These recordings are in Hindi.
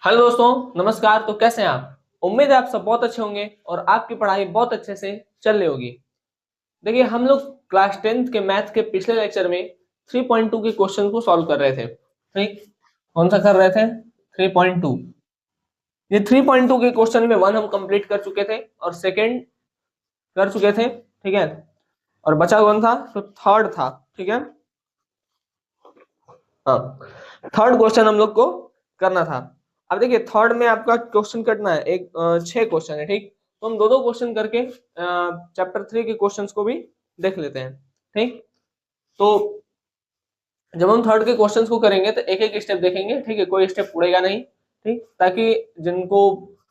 हेलो दोस्तों, नमस्कार। तो कैसे हैं आप? उम्मीद है आप सब बहुत अच्छे होंगे और आपकी पढ़ाई बहुत अच्छे से चल रही होगी। देखिए, हम लोग क्लास 10th के मैथ के पिछले लेक्चर में 3.2 के क्वेश्चन को सॉल्व कर रहे थे। ठीक, कौन सा कर रहे थे? 3.2। ये 3.2 के क्वेश्चन में वन हम कंप्लीट कर चुके थे और सेकंड कर चुके थे। ठीक है, और बचा कौन था? तो थर्ड था। ठीक है, हाँ, थर्ड क्वेश्चन हम लोग को करना था। अब देखिए, थर्ड में आपका क्वेश्चन करना है एक 6 क्वेश्चन है। ठीक, तो हम दो दो क्वेश्चन करके चैप्टर 3 के क्वेश्चंस को भी देख लेते हैं। ठीक, तो जब हम थर्ड के क्वेश्चंस को करेंगे तो एक एक स्टेप देखेंगे। ठीक है, कोई स्टेप उड़ेगा नहीं। ठीक, ताकि जिनको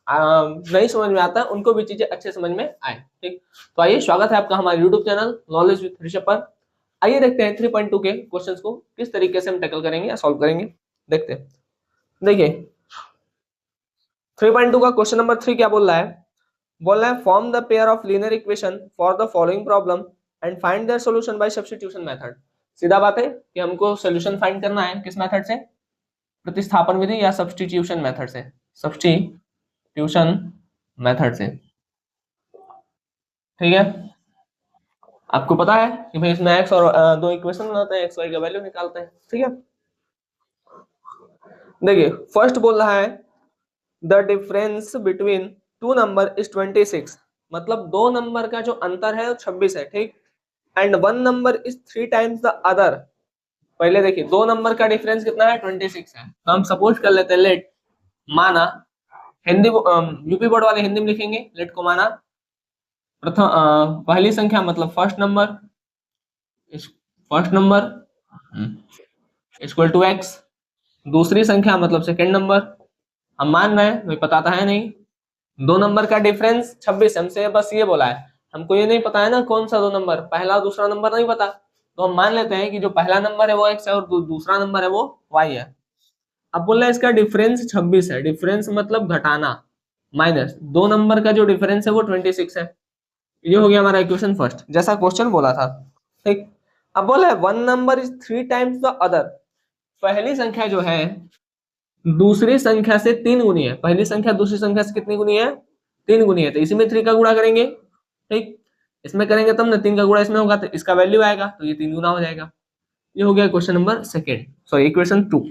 नहीं समझ में आता उनको भी चीजें अच्छे समझ में आए। ठीक, तो आइए, स्वागत है आपका हमारे YouTube channel knowledge with Rishabh पर। आइए देखते हैं 3.2 के क्वेश्चंस को किस तरीके से हम टैकल करेंगे या सॉल्व करेंगे। देखते हैं। देखिए, 3.2 का क्वेश्चन नंबर 3 क्या बोल रहा है? बोल रहा है form the pair of linear equation for the following problem and find their solution bye substitution method. सीधा बात है कि हमको सॉल्यूशन फाइंड करना है किस मेथड से? प्रतिस्थापन विधि या सब्स्टिट्यूशन मेथड से। सब्स्टिट्यूशन मेथड से। ठीक है, आपको पता है कि भाई इसमें एक्स और दो इक्वेशन बनाते हैं, एक्स वाई का वैल्यू निकालते हैं। ठीक है, देखिए फर्स्ट बोल रहा है the difference between two number is 26। मतलब दो नंबर का जो अंतर है वो 26 है। ठीक, and one number is 3 times the other. पहले देखिए, दो नंबर का डिफरेंस कितना है? 26 है। तो हम सपोज कर लेते हैं, लेट माना, हिंदी यूपी बोर्ड वाले हिंदी में लिखेंगे, लेट को माना प्रथम पहली संख्या मतलब first number, first number equal to X. दूसरी संख्या मतलब सेकंड नंबर। हम मान रहे हैं, कोई पता था है नहीं। दो नंबर का डिफरेंस 26, हमसे बस ये बोला है। हमको ये नहीं पता है ना कौन सा दो नंबर, पहला और दूसरा नंबर नहीं पता। तो हम मान लेते हैं कि जो पहला नंबर है वो एक्स है और दूसरा नंबर है वो वाई है। अब बोल रहा है इसका डिफरेंस 26 है। डिफरेंस मतलब घटाना, माइनस दो नंबर का जो डिफरेंस है वो 26 है। ये हो गया हमारा इक्वेशन फर्स्ट, जैसा क्वेश्चन बोला था। ठीक, अब बोला है one number is 3 times the other. पहली संख्या जो है दूसरी संख्या से 3 गुनी है। पहली संख्या दूसरी संख्या से कितनी गुनी है? 3 गुनी है। तो इसी में 3 का गुणा करेंगे। ठीक, इसमें करेंगे तब ना, 3 का गुणा इसमें होगा तो इसका वैल्यू आएगा, तो ये 3 गुना हो जाएगा। ये हो गया question number second, sorry equation 2।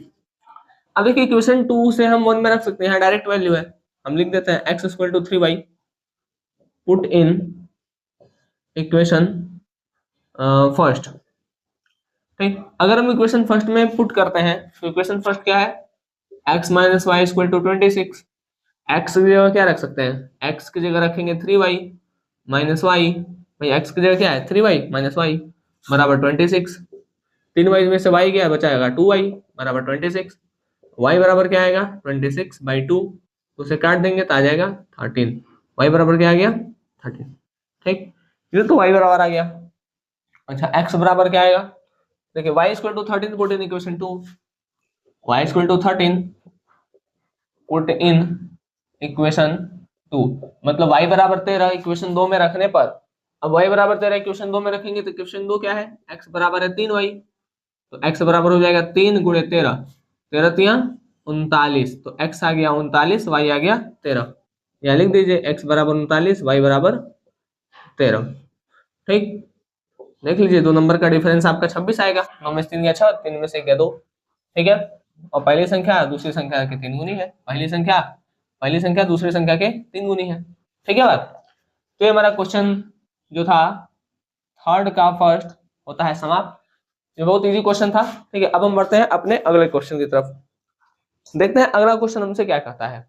अब देखिए, इक्वेशन 2 से हम 1 में रख सकते हैं, डायरेक्ट वैल्यू है। हम लिख देते हैं X equal to 3y। Put in equation first. ठीक, अगर हम इक्वेशन फर्स्ट में पुट करते हैं तो इक्वेशन फर्स्ट क्या है? X minus Y equal to 26। एक्स की जगह क्या रख सकते हैं? एक्स की जगह रखेंगे 3y माइनस वाई। भाई एक्स की जगह क्या है? 3y माइनस वाई बराबर 26। 3y में से y गया, बचाएगा 2y बराबर 26। y बराबर क्या आएगा? 26/2। उसे काट देंगे तो आ जाएगा 13। y बराबर क्या आ गया? 13। ठीक, ये तो y बराबर आ गया। अच्छा, x बराबर क्या आएगा? देखिए y equal to 13 put in equation 2। y equal to 13 put in equation 2। मतलब y बराबर 13 इक्वेशन 2 में रखने पर, अब y बराबर 13 इक्वेशन 2 में रखेंगे तो इक्वेशन 2 क्या है? x बराबर है 3y। तो x बराबर हो जाएगा 3 गुणे 13, 13 39। तो x आ गया 39, y आ गया 13। यहाँ लिख दीजिए x बराबर 39, y बराबर 13। ठीक, देख लीजिए दो नंबर का डिफरेंस आपका 26 आएगा। 9 में से 3 गया 6, 3 में से 1 गया 2। ठीक है, और पहली संख्या दूसरी संख्या के 3 गुनी है। पहली संख्या दूसरी संख्या के 3 गुनी है। ठीक है बात। तो ये हमारा क्वेश्चन जो था थर्ड का फर्स्ट होता है समाप्त। ये बहुत इजी क्वेश्चन था। ठीक है, अब हम बढ़ते हैं अपने अगले क्वेश्चन की तरफ। देखते हैं अगला क्वेश्चन हमसे क्या कहता है।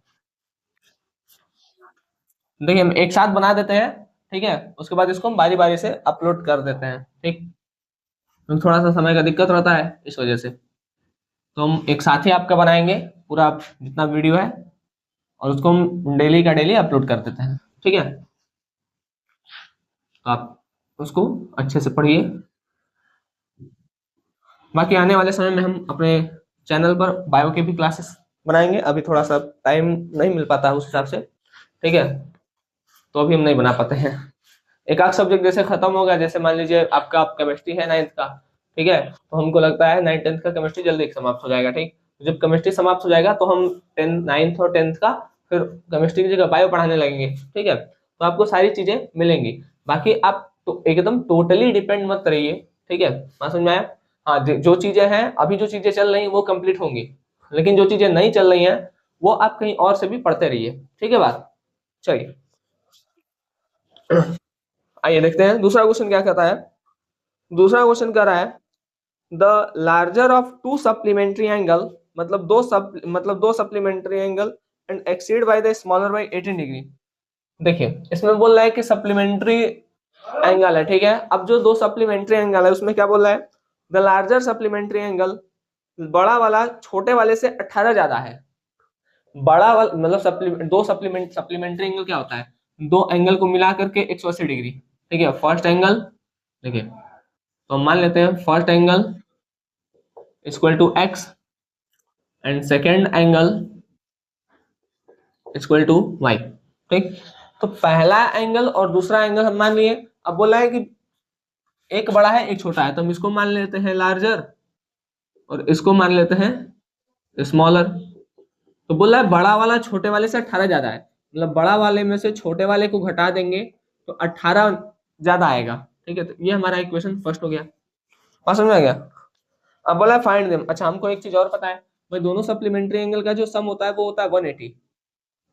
देखिए, हम एक साथ बना देते हैं। ठीक है, उसके बाद इसको हम बारी बारी से अपलोड कर देते हैं। ठीक, तो थोड़ा सा समय का दिक्कत रहता है इस वजह से। तो हम एक साथ ही आपका बनाएंगे पूरा जितना वीडियो है, और उसको हम डेली का डेली अपलोड कर देते हैं। ठीक है, तो आप उसको अच्छे से पढ़िए। बाकी आने वाले समय में हम अपने चैनल पर बायो के भी क्लासेस बनाएंगे। अभी थोड़ा सा टाइम नहीं मिल पाता है उस हिसाब से। ठीक है, तो अभी हम नहीं बना पाते हैं। एक आध सब्जेक्ट जैसे खत्म हो गया, जैसे मान लीजिए आपका केमिस्ट्री है 9th का। ठीक है, तो हमको लगता है 9th 10th का केमिस्ट्री जल्दी समाप्त हो जाएगा। ठीक, जब केमिस्ट्री समाप्त हो जाएगा तो हम 9th और 10th का फिर केमिस्ट्री की जगह बायो पढ़ाने लगेंगे, ठीक है। तो आपको सारी चीजें मिलेंगी। बाकी आप तो एकदम टोटली डिपेंड मत रहिए, ठीक है। बात समझ में आया? हाँ, जो चीजें हैं अभी, जो चीजें चल रही हैं वो कंप्लीट होंगी, लेकिन जो चीजें नहीं चल रही हैं वो आप कहीं और से भी पढ़ते रहिए, ठीक है बात। चलिए आइए देखते हैं दूसरा क्वेश्चन क्या कहता है। दूसरा क्वेश्चन कह रहा है the larger of two supplementary angle, मतलब दो supplementary angle and exceed by the smaller by 18 degree. देखिए इसमें बोल रहा है कि सप्लीमेंट्री एंगल है, ठीक है। अब जो दो सप्लीमेंट्री एंगल है उसमें क्या बोल रहा है, द लार्जर सप्लीमेंट्री एंगल, बड़ा वाला छोटे वाले से 18 ज्यादा है। बड़ा वाला मतलब सप्लीमेंट्री एंगल क्या होता है, दो एंगल को मिला करके 180 डिग्री, ठीक है। फर्स्ट एंगल, देखिए तो हम मान लेते हैं first angle equal to X and second angle equal to Y, ठीक। तो पहला एंगल और दूसरा एंगल हम मान लिए। अब बोला है कि एक बड़ा है एक छोटा है, तो हम इसको मान लेते हैं लार्जर और इसको मान लेते हैं स्मॉलर। तो बोला है बड़ा वाला छोटे वाले से 18 ज्यादा है, मतलब बड़ा वाले में से छोटे वाले को घटा देंगे तो 18 ज्यादा आएगा, ठीक है। तो ये हमारा इक्वेशन फर्स्ट हो गया। बात समझ में आ गया? अब बोला फाइंड देम। अच्छा हमको एक चीज और पता है भाई, दोनों सप्लीमेंट्री एंगल का जो सम होता है वो होता है 180।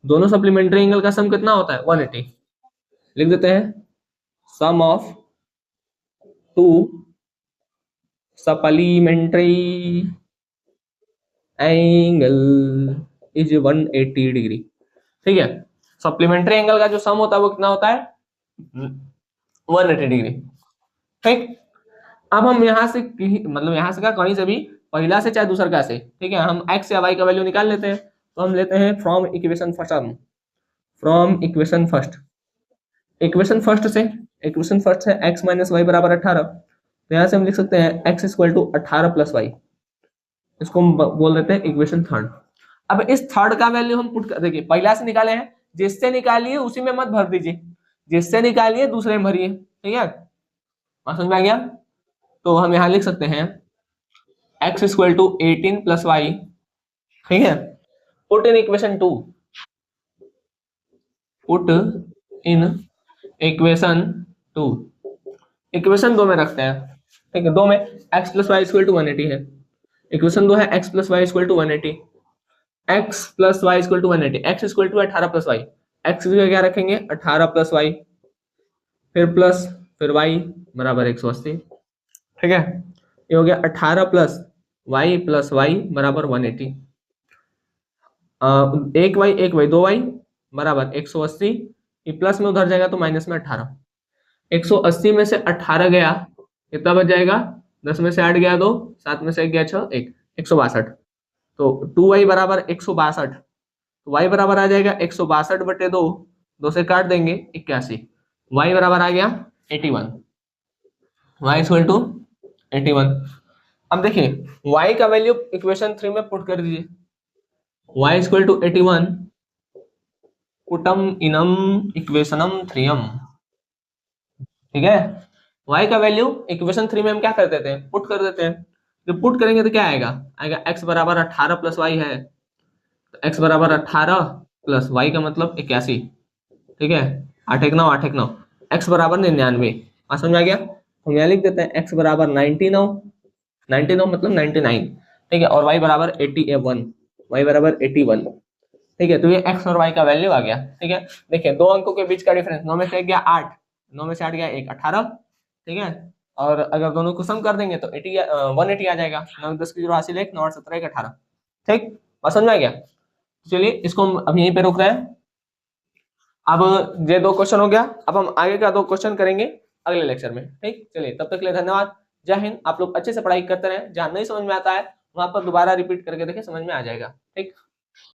दोनों सप्लीमेंट्री एंगल का सम कितना होता है 180। लिख देते हैं sum of two supplementary angle is 180 degree, ठीक है। सप्लीमेंट्री एंगल का जो सम होता है वो कितना होता है 180 डिग्री, ठीक। अब हम यहाँ से मतलब यहाँ से क्या कहीं से भी, पहला से चाहे दूसरा का से, ठीक है, हम एक्स या वाई का वैल्यू निकाल लेते हैं। तो हम लेते हैं from equation first, from equation first, equation first है एक्स माइनस वाई बराबर 18। तो यहाँ से हम लिख सकते हैं X equal to 18 plus Y, इसको हम बोल देते हैं इक्वेशन थर्ड। अब इस थर्ड का वैल्यू हम पुट कर, देखिए पहला से निकाले हैं, जिससे निकालिए उसी में मत भर दीजिए, जिससे निकालिए दूसरे में भरिए, ठीक है। समझ में आ गया? तो हम यहाँ लिख सकते हैं X equal to 18 plus Y, ठीक है। Put in equation two, put in equation two, equation दो में रखते हैं, ठीक है। दो में X plus Y equal to 180 है, इक्वेशन दो है X plus Y equal to 180, X plus Y equal to 180, X equal to 18 plus Y, X की जगह क्या रखेंगे 18 प्लस वाई, फिर प्लस फिर वाई बराबर 180, ठीक है। ये हो गया 18 प्लस वाई बराबर 180, एक वाई दो वाई बराबर 180, ये प्लस में उधर जाएगा तो माइनस में 18, 180 में से 18 गया कितना बच जाएगा, 10 में से 8 गया 2, 7 में से 1 गया 6, 1, 162। तो 2y बराबर 162, तो y बराबर आ जाएगा 162 बटे 2, 2 से काट देंगे 81, y बराबर आ गया 81, y इक्वल टू 81। अब देखिए y का वैल्यू इक्वेशन 3 में पुट कर दीजिए, y इक्वल टू 81 पुटम इनम इक्वेशनम 3m, ठीक है। y का वैल्यू इक्वेशन 3 में हम क्या कर देते हैं, पुट कर देते हैं। जब पुट करेंगे तो क्या आएगा, x बराबर 18 प्लस वाई है, तो x बराबर 18 प्लस वाई का मतलब 81, ठीक है। 8 1 9, 8 1 9, x बराबर 99। समझ में आ गया? हम यहाँ लिख देते हैं x बराबर 99, 99 मतलब 99, ठीक है। और y बराबर 81, y बराबर 81, ठीक है। तो ये x और y का वैल्यू आ गया, ठीक है। देखिए दो अंकों के बीच का डिफरेंस, 9 में से 1 गया 8, 9 में से 8 गया 1, 18, ठीक है। और अगर दोनों को सम कर देंगे तो 180 आ जाएगा। 9 10 की 0 हासिल 1, 9 17 1 18, ठीक। बात समझ में आ गया? चलिए इसको हम अब यहीं पे रोक रहे हैं। अब ये दो क्वेश्चन हो गया, अब हम आगे का दो क्वेश्चन करेंगे अगले लेक्चर में, ठीक। चलिए तब तक के लिए धन्यवाद, जय हिंद। आप लोग अच्छे से पढ़ाई करते रहें, जहां नहीं समझ में आता है वहां पर दोबारा रिपीट करके देखें, समझ में आ जाएगा, ठीक।